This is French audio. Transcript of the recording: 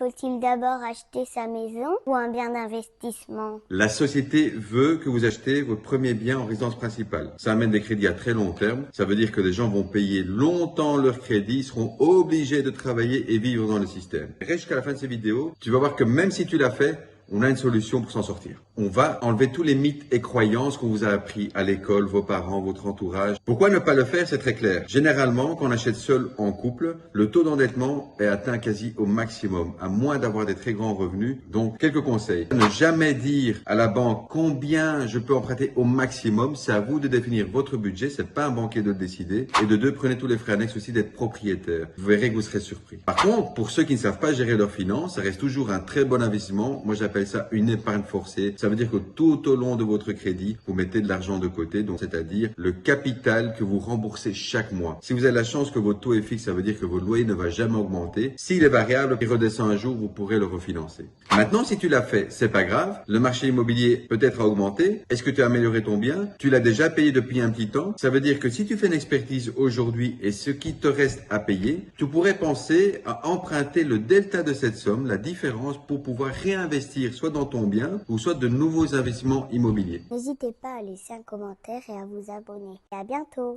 faut-il d'abord acheter sa maison ou un bien d'investissement? La société veut que vous achetez votre premier bien en résidence principale. Ça amène des crédits à très long terme. Ça veut dire que les gens vont payer longtemps leurs crédits, seront obligés de travailler et vivre dans le système. Reste jusqu'à la fin de cette vidéo, tu vas voir que même si tu l'as fait, on a une solution pour s'en sortir. On va enlever tous les mythes et croyances qu'on vous a appris à l'école, vos parents, votre entourage. Pourquoi ne pas le faire? C'est très clair. Généralement, quand on achète seul en couple, le taux d'endettement est atteint quasi au maximum, à moins d'avoir des très grands revenus. Donc, quelques conseils. Ne jamais dire à la banque combien je peux emprunter au maximum. C'est à vous de définir votre budget. C'est pas un banquier de le décider. Et de deux, prenez tous les frais annexes aussi d'être propriétaire. Vous verrez que vous serez surpris. Par contre, pour ceux qui ne savent pas gérer leurs finances, ça reste toujours un très bon investissement. Moi, j'appelle ça une épargne forcée. Ça veut dire que tout au long de votre crédit, vous mettez de l'argent de côté, donc c'est-à-dire le capital que vous remboursez chaque mois. Si vous avez la chance que votre taux est fixe, ça veut dire que votre loyer ne va jamais augmenter. S'il est variable, il redescend un jour, vous pourrez le refinancer. Maintenant, si tu l'as fait, c'est pas grave. Le marché immobilier peut-être a augmenté. Est-ce que tu as amélioré ton bien? Tu l'as déjà payé depuis un petit temps. Ça veut dire que si tu fais une expertise aujourd'hui et ce qui te reste à payer, tu pourrais penser à emprunter le delta de cette somme, la différence, pour pouvoir réinvestir soit dans ton bien ou soit de nouveaux investissements immobiliers. N'hésitez pas à laisser un commentaire et à vous abonner. Et à bientôt!